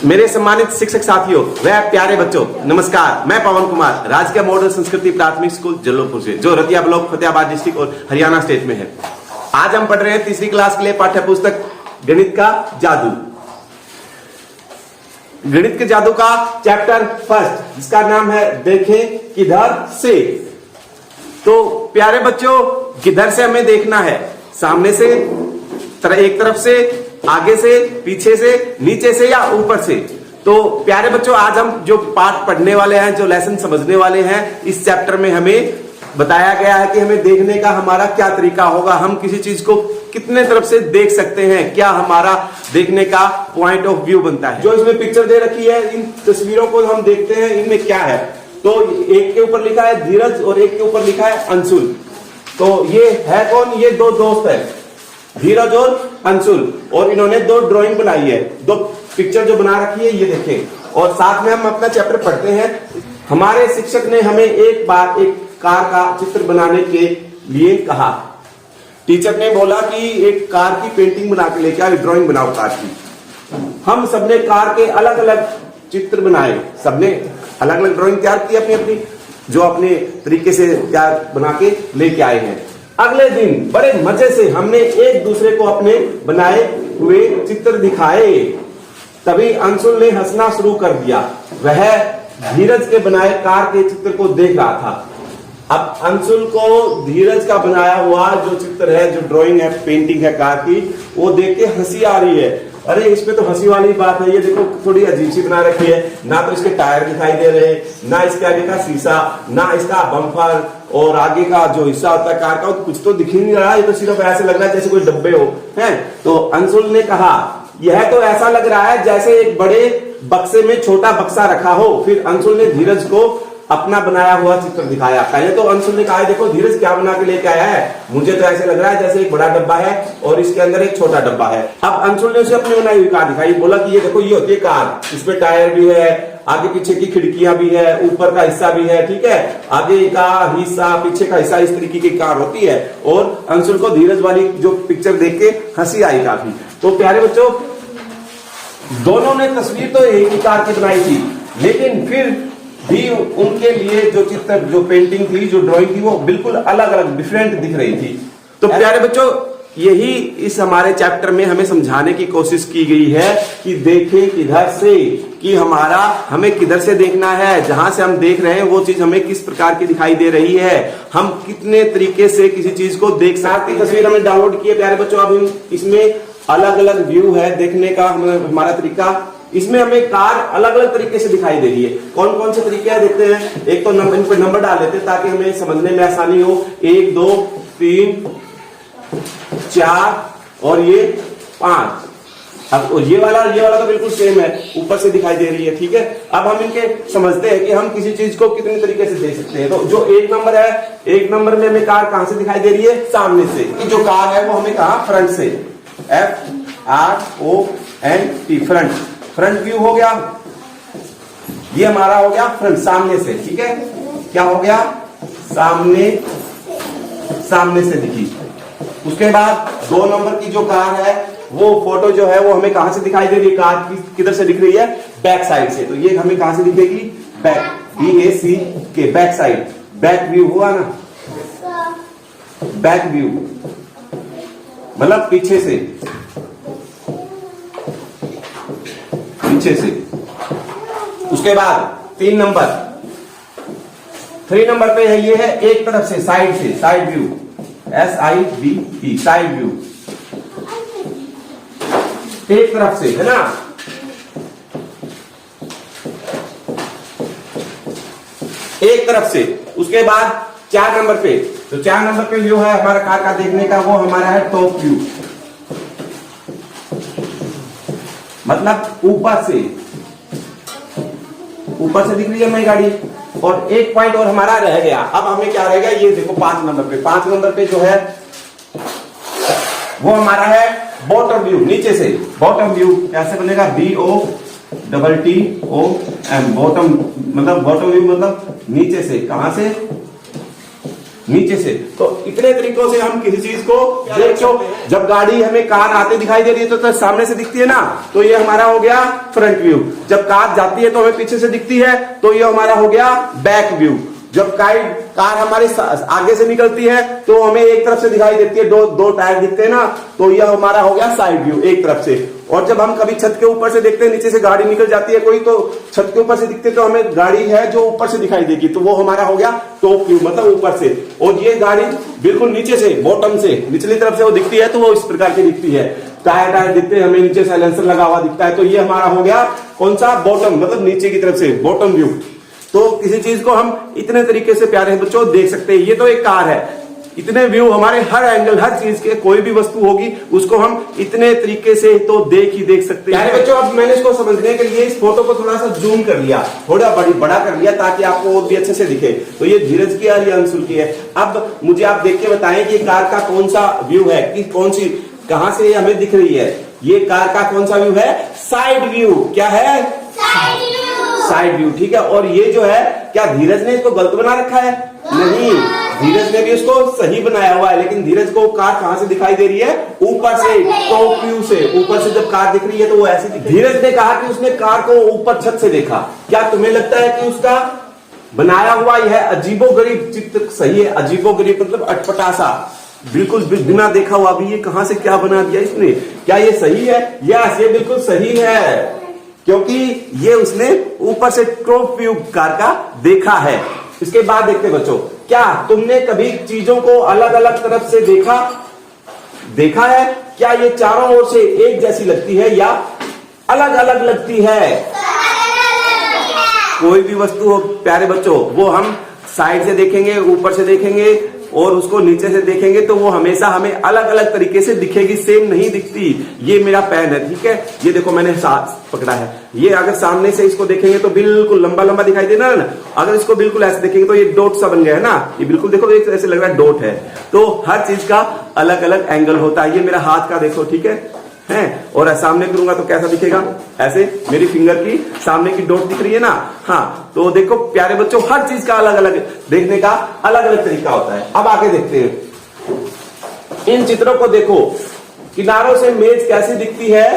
मेरे सम्मानित शिक्षक साथियों व प्यारे बच्चों, नमस्कार। मैं पवन कुमार राजकीय मॉडल संस्कृति प्राथमिक स्कूल जल्लोपुर से, जो रतिया ब्लॉक फतेहाबाद डिस्ट्रिक्ट और हरियाणा स्टेट में है। आज हम पढ़ रहे हैं तीसरी क्लास के लिए पाठ्य पुस्तक गणित का जादू। गणित के जादू का चैप्टर फर्स्ट, जिसका नाम है देखें किधर से। तो प्यारे बच्चों, किधर से हमें देखना है? सामने से, एक तरफ से, आगे से, पीछे से, नीचे से या ऊपर से। तो प्यारे बच्चों, आज हम जो पाठ पढ़ने वाले हैं, जो लेसन समझने वाले हैं, इस चैप्टर में हमें बताया गया है कि हमें देखने का हमारा क्या तरीका होगा, हम किसी चीज को कितने तरफ से देख सकते हैं, क्या हमारा देखने का पॉइंट ऑफ व्यू बनता है। जो इसमें पिक्चर दे रखी है, इन तस्वीरों को हम देखते हैं, इनमें क्या है। तो एक के ऊपर लिखा है धीरज और एक के ऊपर लिखा है अंशुल। तो ये है कौन? ये दो दोस्त है, धीरज और अंशुल, और इन्होंने दो ड्राइंग बनाई है, दो पिक्चर जो बना रखी है, ये देखें। और साथ में हम अपना चैप्टर पढ़ते हैं। हमारे शिक्षक ने हमें एक बार एक कार का चित्र बनाने के लिए कहा। टीचर ने बोला कि एक कार की पेंटिंग बना के लेके आओ, ड्राइंग बनाओ कार की। हम सबने कार के अलग अलग चित्र बनाए, सबने अलग अलग ड्राइंग तैयार की अपनी अपनी, जो अपने तरीके से तैयार बना के लेके आए हैं। अगले दिन बड़े मजे से हमने एक दूसरे को अपने बनाए हुए चित्र दिखाए। तभी अंशुल ने हंसना शुरू कर दिया। वह धीरज के बनाए कार के चित्र को देख रहा था। अब अंशुल को धीरज का बनाया हुआ जो चित्र है, जो ड्राइंग है, पेंटिंग है कार की, वो देख के हंसी आ रही है। अरे इसमें तो हंसी वाली बात है, ये देखो थोड़ी अजीब सी बना रखी है, ना तो इसके टायर दिखाई दे रहे, ना इसके आगे का शीशा, ना इसका बम्पर, और आगे का जो हिस्सा होता है कार का, कुछ तो दिख ही नहीं रहा। ये तो सिर्फ ऐसे लग रहा है जैसे कोई डब्बे हो हैं। तो अंशुल ने कहा, यह तो ऐसा लग रहा है जैसे एक बड़े बक्से में छोटा बक्सा रखा हो। फिर अंशुल ने धीरज को अपना बनाया हुआ चित्र दिखाया। पहले तो अंशुल ने कहा, देखो धीरज क्या बना के लेके आया है, मुझे तो ऐसे लग रहा है जैसे एक बड़ा डब्बा है और इसके अंदर एक छोटा डब्बा है। अब अंशुल ने उसे अपनी बनाई हुई कार दिखाई, बोला कि ये देखो, ये होती है कार, इसमें टायर भी है, आगे पीछे की खिड़कियां भी है, ऊपर का हिस्सा भी है, ठीक है, आगे का हिस्सा, पीछे का हिस्सा, इस तरीके की कार होती है। और अंशुल को धीरज वाली जो पिक्चर देख के हंसी आई काफी। तो प्यारे बच्चों, दोनों ने तस्वीर तो एक ही कार की बनाई थी, लेकिन फिर भी उनके लिए जो चित्र, जो पेंटिंग थी, जो ड्राइंग थी, वो बिल्कुल अलग अलग डिफरेंट दिख रही थी। तो प्यारे बच्चों, यही इस हमारे चैप्टर में हमें समझाने की कोशिश की गई है कि देखें किधर से, कि हमें किधर से देखना है, जहां से हम देख रहे हैं वो चीज हमें किस प्रकार की दिखाई दे रही है, हम कितने तरीके से किसी चीज को देख सकते हैं। तस्वीर हमने डाउनलोड की है प्यारे बच्चों। अब इसमें अलग अलग व्यू है देखने का हमारा तरीका। इसमें हमें कार अलग अलग तरीके से दिखाई दे रही है। कौन कौन से तरीके हैं देखते हैं। एक तो इन पर नंबर डाल देते हैं ताकि हमें समझने में आसानी हो। 1 2 3 4 और ये 5। अब ये वाला तो बिल्कुल सेम है, ऊपर से दिखाई दे रही है, ठीक है। अब हम इनके समझते हैं कि हम किसी चीज को कितने तरीके से देख सकते हैं। तो जो 1 नंबर है, 1 नंबर में हमें कार कहां से दिखाई दे रही है? सामने से। कि जो कार है वो हमें कहा? फ्रंट से। FRONT, front. फ्रंट व्यू हो गया, ये हमारा हो गया फ्रंट, सामने से, ठीक है। क्या हो गया? सामने से दिखी। उसके बाद 2 नंबर की जो कार है, वो फोटो जो है वो हमें कहां से दिखाई दे रही है? कार की किधर से दिख रही है? बैक साइड से। तो ये हमें कहां से दिखेगी? बैक, BAC के बैक साइड। बैक व्यू हुआ ना, बैक व्यू मतलब पीछे से, पीछे से। उसके बाद 3 नंबर पे है, ये है एक तरफ से, साइड से, side view, SIDE, side view, एक तरफ से, है ना। एक तरफ से। उसके बाद 4 नंबर पे, तो 4 नंबर पे व्यू है हमारा कार का देखने का, वो हमारा है टॉप व्यू, मतलब ऊपर से दिख रही है हमारी गाड़ी। और एक पॉइंट और हमारा रह गया। अब हमें क्या रहेगा? ये देखो 5 नंबर पे। 5 नंबर पे जो है वो हमारा है बॉटम व्यू, नीचे से। बॉटम व्यू कैसे बनेगा? BOTTOM, बॉटम मतलब बॉटम व्यू मतलब नीचे से। कहां से? नीचे से। तो इतने तरीकों से हम किसी चीज को देखो, जब गाड़ी हमें कार आते दिखाई दे रही है तो सामने से दिखती है ना, तो ये हमारा हो गया फ्रंट व्यू। जब कार जाती है तो हमें पीछे से दिखती है, तो ये हमारा हो गया बैक व्यू। जब कार हमारे आगे से निकलती है तो हमें एक तरफ से दिखाई देती है, दो टायर दिखते हैं ना, तो यह हमारा हो गया साइड व्यू, एक तरफ से। और जब हम कभी छत के ऊपर से देखते हैं, नीचे से गाड़ी निकल जाती है कोई, तो छत के ऊपर से दिखते तो हमें गाड़ी है जो ऊपर से दिखाई देगी, तो वो हमारा हो गया टॉप व्यू, मतलब ऊपर से। और ये गाड़ी बिल्कुल नीचे से, बॉटम से, निचली तरफ से वो दिखती है, तो वो इस प्रकार की दिखती है। टायर दिखते हैं हमें, नीचे साइलेंसर लगा हुआ दिखता है, तो ये हमारा हो गया कौन सा, बॉटम, मतलब नीचे की तरफ से बॉटम व्यू। तो किसी चीज को हम इतने तरीके से प्यारे बच्चों देख सकते हैं। ये तो एक कार है, इतने व्यू हमारे हर एंगल, हर चीज के, कोई भी वस्तु होगी उसको हम इतने तरीके से तो देख सकते हैं। प्यारे बच्चों, अब मैंने इसको समझने के लिए इस फोटो को थोड़ा सा जूम कर लिया, थोड़ा बड़ा कर लिया, ताकि आपको और भी अच्छे से दिखे। तो ये धीरज की और ये अंशुल की है। अब मुझे आप देख के बताएं कि कार का कौन सा व्यू है, कि कौन सी, कहां से हमें दिख रही है। ये कार का कौन सा व्यू है, साइड व्यू। क्या है, साइड व्यू, ठीक है। और ये जो है, क्या धीरज ने इसको गलत बना रखा है, नहीं, धीरज ने भी इसको सही बनाया हुआ है। लेकिन धीरज को कार कहां से दिखाई दे रही है, ऊपर से, टॉप व्यू से। ऊपर से जब कार दिख रही है तो वो ऐसी, धीरज ने कहा कि उसने कार को ऊपर छत से देखा। क्या तुम्हें लगता है कि उसका बनाया हुआ यह अजीबोगरीब चित्र सही है? अजीबोगरीब मतलब अटपटा सा, बिल्कुल बिना देखा हुआ भी ये कहां से क्या बना दिया इसने, क्या ये सही है? यस, ये बिल्कुल सही है, क्योंकि ये उसने ऊपर से टॉप व्यू कार का देखा है। इसके बाद देखते बच्चों, क्या तुमने कभी चीजों को अलग अलग तरफ से देखा है? क्या ये चारों ओर से एक जैसी लगती है या अलग अलग लगती है? कोई भी वस्तु हो प्यारे बच्चों, वो हम साइड से देखेंगे, ऊपर से देखेंगे और उसको नीचे से देखेंगे, तो वो हमेशा हमें अलग अलग तरीके से दिखेगी, सेम नहीं दिखती। ये मेरा पेन है, ठीक है, ये देखो मैंने साथ पकड़ा है। ये अगर सामने से इसको देखेंगे तो बिल्कुल लंबा लंबा दिखाई देना है ना, अगर इसको बिल्कुल ऐसे देखेंगे तो ये डॉट सा बन गया है ना, ये बिल्कुल देखो ऐसे लग रहा है डॉट है। तो हर चीज का अलग अलग एंगल होता है। ये मेरा हाथ का देखो, ठीक है, और सामने करूंगा तो कैसा दिखेगा, ऐसे मेरी फिंगर की सामने की डॉट दिख रही है ना। हाँ, तो देखो प्यारे बच्चों, हर चीज का अलग अलग देखने का अलग अलग तरीका होता है। अब आगे देखते हैं, इन चित्रों को देखो, किनारों से मेज कैसी दिखती है,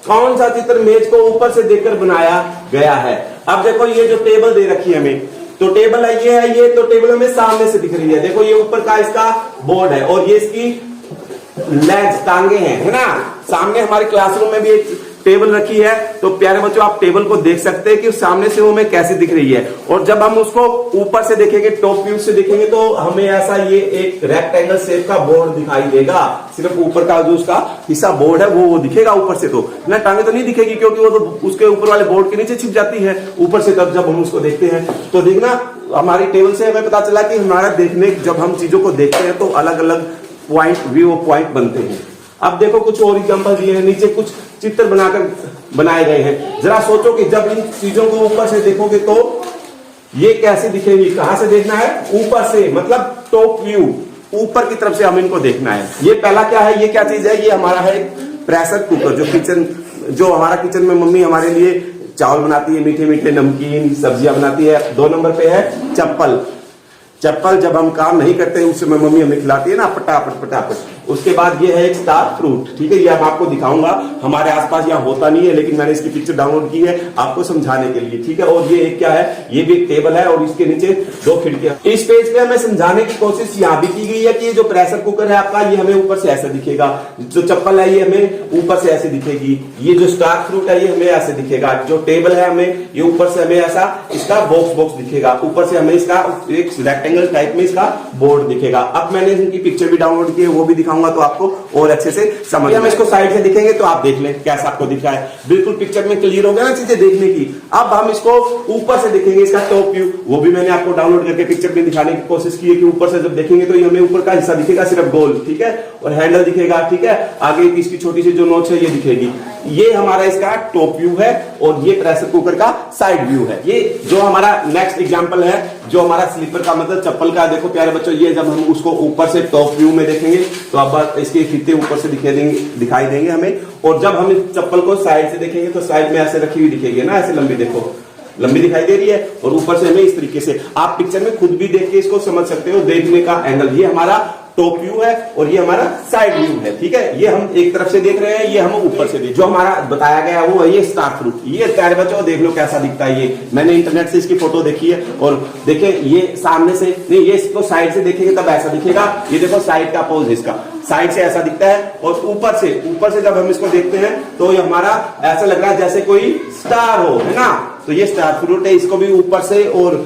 कौन सा चित्र मेज को ऊपर से देखकर बनाया गया है। अब देखो ये जो टेबल दे रखी है हमें, तो टेबल है, ये तो टेबल हमें सामने से दिख रही है। देखो ये ऊपर का इसका बोर्ड है और ये इसकी लेग्स, टांगे हैं, है ना। सामने हमारे क्लासरूम में भी एक टेबल रखी है, तो प्यारे बच्चों आप टेबल को देख सकते हैं कि सामने से वो हमें कैसी दिख रही है। और जब हम उसको ऊपर से देखेंगे, टॉप व्यू से देखेंगे, तो हमें ऐसा ये एक रेक्टेंगल शेप का बोर्ड दिखाई देगा। सिर्फ ऊपर का जो उसका हिस्सा बोर्ड है वो दिखेगा ऊपर से, तो ना टांगे तो नहीं दिखेगी, क्योंकि वो तो उसके ऊपर वाले बोर्ड के नीचे छिप जाती है ऊपर से। तब जब हम उसको देखते हैं तो देखना, हमारी टेबल से हमें पता चला कि हमारा देखने, जब हम चीजों को देखते हैं तो अलग अलग पॉइंट, व्यू पॉइंट बनते हैं। अब देखो कुछ और एग्जांपल दिए हैं, नीचे कुछ चित्र बनाए गए हैं। जरा सोचो कि जब इन चीजों को ऊपर से देखोगे तो ये कैसे दिखेंगी। कहां से देखना है, ऊपर से, मतलब टॉप व्यू, ऊपर की तरफ से हम इनको देखना है। ये पहला क्या है, ये क्या चीज है, ये हमारा है प्रेशर कुकर, जो हमारा किचन में मम्मी हमारे लिए चावल बनाती है, मीठे मीठे नमकीन सब्जियां बनाती है। 2 नंबर पे है चप्पल। जब हम काम नहीं करते उस समय मम्मी हमें खिलाती है ना, फटाफट। उसके बाद ये है एक स्टार फ्रूट, ठीक है, ये अब आपको दिखाऊंगा, हमारे आसपास यहाँ होता नहीं है, लेकिन मैंने इसकी पिक्चर डाउनलोड की है आपको समझाने के लिए, ठीक है। और ये एक क्या है, ये भी एक टेबल है और इसके नीचे 2 खिड़कियां। इस पेज पे हमें समझाने की कोशिश यहाँ भी की गई है कि ये जो प्रेशर कुकर है आपका, ये हमें ऊपर से ऐसा दिखेगा। जो चप्पल है ये हमें ऊपर से ऐसे दिखेगी। ये जो स्टार फ्रूट है ये हमें ऐसे दिखेगा। जो टेबल है हमें ये ऊपर से हमें ऐसा इसका बॉक्स दिखेगा। ऊपर से हमें इसका एक रेक्टेंगल टाइप में इसका बोर्ड दिखेगा। अब मैंने इनकी पिक्चर भी डाउनलोड की है, वो भी दिखाऊंगा तो आपको और अच्छे से समझ। हम इसको साइड से दिखेंगे तो आप देख लें कैसा आपको दिख रहा है। बिल्कुल पिक्चर में क्लियर हो गया ना चीजें देखने की। अब हम इसको ऊपर से देखेंगे, इसका टॉप व्यू, वो भी मैंने आपको डाउनलोड करके पिक्चर में दिखाने की कोशिश की है कि ऊपर से जब देखेंगे तो ये हमें ऊपर का हिस्सा दिखेगा सिर्फ गोल, ठीक है, और हैंडल दिखेगा, ठीक है। आगे की इसकी छोटी सी जो नोच है ये दिखेगी। ये हमारा इसका टॉप व्यू है और ये प्रेशर कुकर का साइड व्यू है। ये जो हमारा नेक्स्ट एग्जांपल है, जो हमारा स्लीपर का मतलब चप्पल का, देखो प्यारे बच्चों, ये जब हम उसको ऊपर से टॉप व्यू में देखेंगे तो अब इसके फीते ऊपर से दिखाई देंगे हमें। और जब हम इस चप्पल को साइड से देखेंगे तो साइड में ऐसे रखी हुई दिखेगी ना, ऐसे लंबी, देखो लंबी दिखाई दे रही है और ऊपर से हमें इस तरीके से, आप पिक्चर में खुद भी देख के इसको समझ सकते हो, देखने का एंगल। ये हमारा टॉप व्यू है और ये हमारा साइड व्यू है, ठीक है। ये हम एक तरफ से देख रहे हैं, ये हम ऊपर से देख, जो हमारा बताया गया है वो है ये स्टार फ्रूट। ये प्यारे बच्चों देख लो कैसा दिखता है। ये मैंने इंटरनेट से इसकी फोटो देखी है और देखे ये सामने से नहीं, ये इसको साइड से देखेंगे तब ऐसा दिखेगा। ये देखो साइड का पोज है इसका, साइड से ऐसा दिखता है और ऊपर से जब हम इसको देखते हैं तो ये हमारा ऐसा लग रहा है जैसे कोई स्टार हो, है ना। तो ये स्टार फ्रूट है, इसको भी ऊपर से और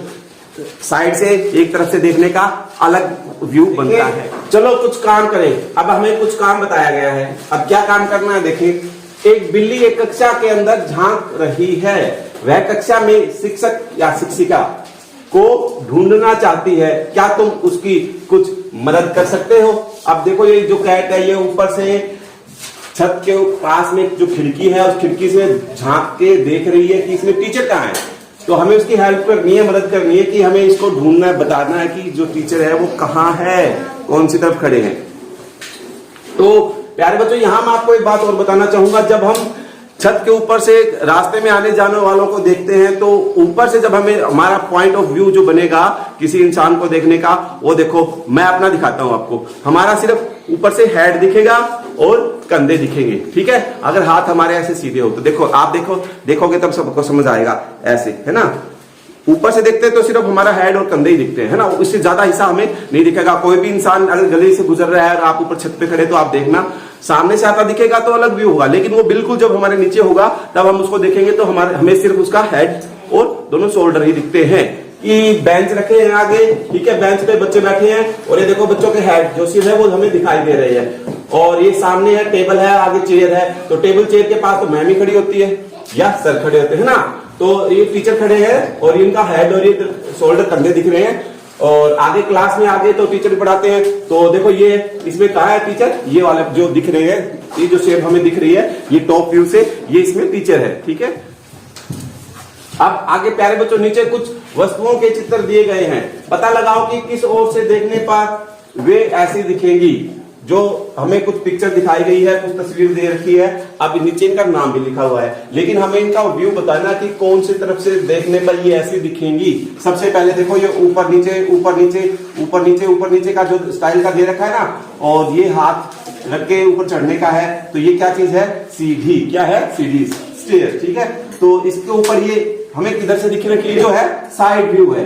साइड से एक तरफ से देखने का अलग व्यू बनता है। चलो कुछ काम करें, अब हमें कुछ काम बताया गया है। अब क्या काम करना है देखिए। एक बिल्ली एक कक्षा के अंदर झांक रही है, वह कक्षा में शिक्षक या शिक्षिका को ढूंढना चाहती है, क्या तुम उसकी कुछ मदद कर सकते हो। अब देखो ये जो कैट है ये ऊपर से छत के पास में जो खिड़की है उस खिड़की से झांक के देख रही है कि इसमें टीचर कहाँ है। तो हमें उसकी हेल्प करनी है, मदद करनी है कि हमें इसको ढूंढना है, बताना है कि जो टीचर है वो कहाँ है, कौन सी तरफ खड़े हैं। तो प्यारे बच्चों यहाँ मैं आपको एक बात और बताना चाहूंगा, जब हम छत के ऊपर से रास्ते में आने जाने वालों को देखते हैं तो ऊपर से जब हमें हमारा पॉइंट ऑफ व्यू जो बनेगा किसी इंसान को देखने का, वो देखो मैं अपना दिखाता हूं आपको। हमारा सिर्फ ऊपर से हेड दिखेगा और कंधे दिखेंगे, ठीक है। अगर हाथ हमारे ऐसे सीधे हो तो देखो, आप देखोगे तब सबको समझ आएगा, ऐसे है ना। ऊपर से देखते हैं तो सिर्फ हमारा हेड और कंधे ही दिखते हैं, है ना। इससे ज्यादा हिस्सा हमें नहीं दिखेगा। कोई भी इंसान अगर गली से गुजर रहा है और आप ऊपर छत पे खड़े तो आप देखना, सामने से आता दिखेगा तो अलग व्यू होगा, लेकिन वो बिल्कुल जब हमारे नीचे होगा तब हम उसको देखेंगे तो हमें सिर्फ उसका हेड और दोनों शोल्डर ही दिखते हैं। कि बेंच रखे हैं आगे, ठीक है, बेंच पे बच्चे बैठे हैं और ये देखो बच्चों के हेड जो सिर है वो हमें दिखाई दे रहे हैं। और ये सामने है टेबल है, आगे चेयर है, तो टेबल चेयर के पास तो मैम ही खड़ी होती है या सर खड़े होते हैं ना। तो ये टीचर खड़े हैं और इनका हेड और ये शोल्डर कंधे दिख रहे हैं। और आगे क्लास में आगे तो टीचर भी पढ़ाते हैं। तो देखो ये इसमें कहा है टीचर, ये वाले जो दिख रहे हैं, ये जो शेप हमें दिख रही है ये टॉप व्यू से, ये इसमें टीचर है, ठीक है। अब आगे प्यारे बच्चों नीचे कुछ वस्तुओं के चित्र दिए गए हैं, पता लगाओ कि किस ओर से देखने पर वे ऐसी दिखेंगी। जो हमें कुछ पिक्चर दिखाई गई है, कुछ तस्वीर दे रखी है, अब नीचे इनका नाम भी लिखा हुआ है, लेकिन हमें इनका व्यू बताना कि कौन सी तरफ से देखने पर ये ऐसी दिखेंगी। सबसे पहले देखो ये ऊपर नीचे ऊपर नीचे ऊपर नीचे ऊपर नीचे का जो स्टाइल का दे रखा है ना, और ये हाथ रख के ऊपर चढ़ने का है, तो ये क्या चीज है, सीढ़ी। क्या है, सीढ़ी, स्टेयर, ठीक है। तो इसके ऊपर ये हमें किधर से दिख रही है, जो है साइड व्यू है,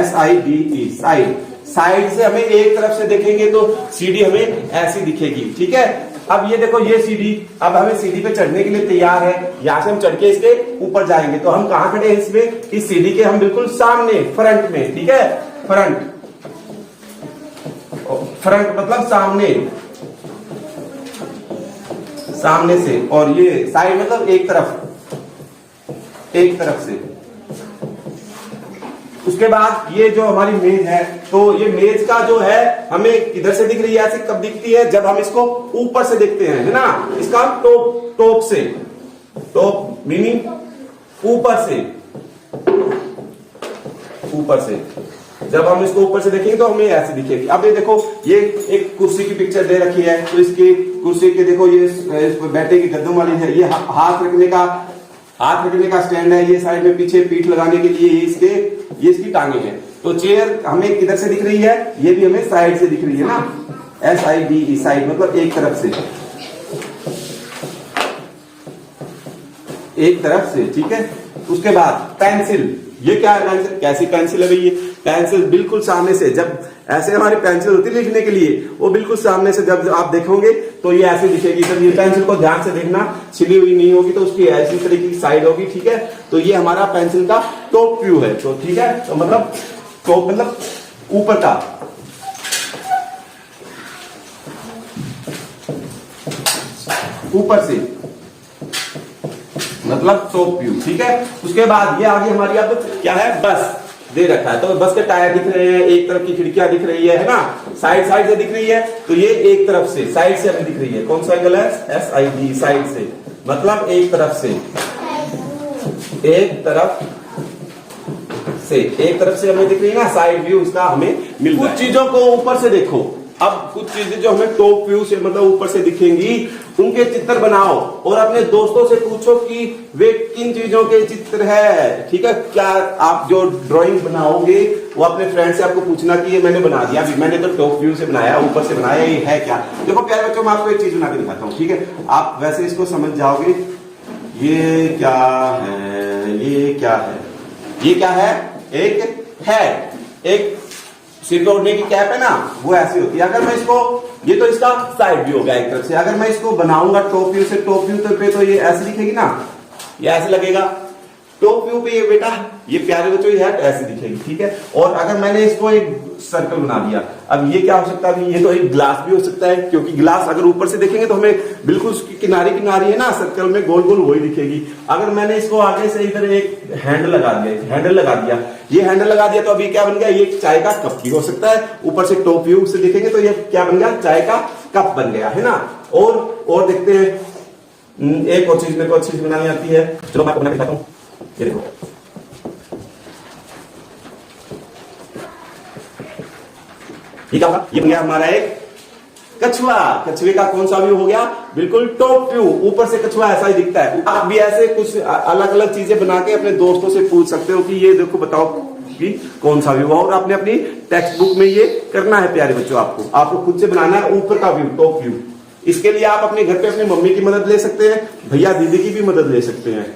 SIDE, साइड। साइड से हमें एक तरफ से देखेंगे तो सीढ़ी हमें ऐसी दिखेगी, ठीक है। अब ये देखो ये सीढ़ी, अब हमें सीढ़ी पे चढ़ने के लिए तैयार है, यहां से हम चढ़ के इसके ऊपर जाएंगे। तो हम कहां खड़े हैं इसमें, इस सीढ़ी के हम बिल्कुल सामने, फ्रंट में, ठीक है। फ्रंट मतलब सामने, सामने से, और ये साइड मतलब एक तरफ से। उसके बाद ये जो हमारी मेज है, तो ये मेज का जो है हमें किधर से दिख रही है, ऐसे कब दिखती है, जब हम इसको ऊपर से देखते हैं, है ना। इसका टॉप से, टॉप मीनिंग ऊपर से जब हम इसको ऊपर से देखेंगे तो हमें ऐसे दिखेगी। अब ये देखो ये एक कुर्सी की पिक्चर दे रखी है, तो इसकी कुर्सी के देखो ये बैठे की गद्दों वाली है, ये हाथ रखने का स्टैंड है, ये साइड में पीछे पीठ लगाने के लिए ये इसकी टांगे हैं। तो चेयर हमें किधर से दिख रही है, ये भी हमें साइड से दिख रही है ना, SIDE, साइड मतलब एक तरफ से, ठीक है। उसके बाद पेंसिल, ये क्या है, पेंसिल, कैसी पेंसिल है भाई, ये पेंसिल बिल्कुल सामने से, जब ऐसे हमारी पेंसिल होती है लिखने के लिए, वो बिल्कुल सामने से जब आप देखोगे तो ये ऐसे दिखेगी। जब ये पेंसिल को ध्यान से देखना, छिली हुई नहीं होगी तो उसकी ऐसी तरीके की साइड होगी, ठीक है। तो ये हमारा पेंसिल का टॉप व्यू है, तो ठीक है। तो मतलब टॉप मतलब ऊपर का, ऊपर से मतलब टॉप व्यू, ठीक है। उसके बाद ये आगे हमारी अब क्या है, बस दे रखा है, तो बस के टायर दिख रहे हैं, एक तरफ की खिड़कियां दिख रही है ना, साइड से दिख रही है। तो ये एक तरफ से, साइड से हमें दिख रही है, कौन सा एंगल है, SID, साइड से मतलब एक तरफ से हमें दिख रही है ना, साइड व्यू इसका हमें मिल रहा है। कुछ चीजों को ऊपर से देखो, अब कुछ चीजें जो हमें टॉप व्यू से मतलब ऊपर से दिखेंगी उनके चित्र बनाओ और अपने दोस्तों से पूछो कि वे किन चीजों के चित्र है। ठीक है, क्या आप जो ड्राइंग बनाओगे वो अपने फ्रेंड से आपको पूछना कि ये मैंने बना दिया, अभी मैंने तो टॉप व्यू से बनाया, ऊपर से बनाया, ये है क्या। देखो प्यारे बच्चों, मैं आपको एक चीज बना के दिखाता हूँ। ठीक है, आप वैसे इसको समझ जाओगे। ये क्या है, ये क्या है, ये क्या है, एक हेड, एक सिर पे ओढ़ने की कैप है ना, वो ऐसी होती है। अगर मैं इसको, ये तो इसका साइड व्यू हो गया एक तरफ से, अगर मैं इसको बनाऊंगा टॉप व्यू से, टॉप व्यू पे तो ये ऐसे दिखेगी ना, ये ऐसे लगेगा। टॉप व्यू पे ये बेटा, ये प्यारे बच्चों ये हेड ऐसे दिखेगी। ठीक है, और अगर मैंने इसको एक सर्कल बना दिया, अब ये क्या हो सकता है, ये तो एक ग्लास भी हो सकता है, क्योंकि ग्लास अगर ऊपर से देखेंगे तो हमें बिल्कुल उसकी किनारी किनारी है ना सर्कल में, गोल गोल वही दिखेगी। अगर मैंने इसको आगे से इधर एक हैंडल लगा दिया, हैंडल लगा दिया, ये हैंडल लगा दिया, तो अभी क्या बन गया, ये चाय का कप भी हो सकता है। ऊपर से टॉप व्यू से देखेंगे तो ये क्या बन गया, चाय का कप बन गया, है ना। और देखते हैं, एक और चीज मेरे को अच्छी चीज बनानी आती है, चलो मैं आपको बना के दिखाता हूं। ये देखो, ये क्या होगा, ये बन गया हमारा एक कछुआ। कछुए का कौन सा व्यू हो गया, बिल्कुल टॉप व्यू, ऊपर से कछुआ ऐसा ही दिखता है। आप भी ऐसे कुछ अलग अलग चीजें बना के अपने दोस्तों से पूछ सकते हो कि ये देखो बताओ कि कौन सा व्यू, और आपने अपनी टेक्स्ट बुक में ये करना है प्यारे बच्चों। आपको खुद से बनाना है ऊपर का व्यू, टॉप व्यू। इसके लिए आप अपने घर पे अपनी मम्मी की मदद ले सकते हैं, भैया दीदी की भी मदद ले सकते हैं।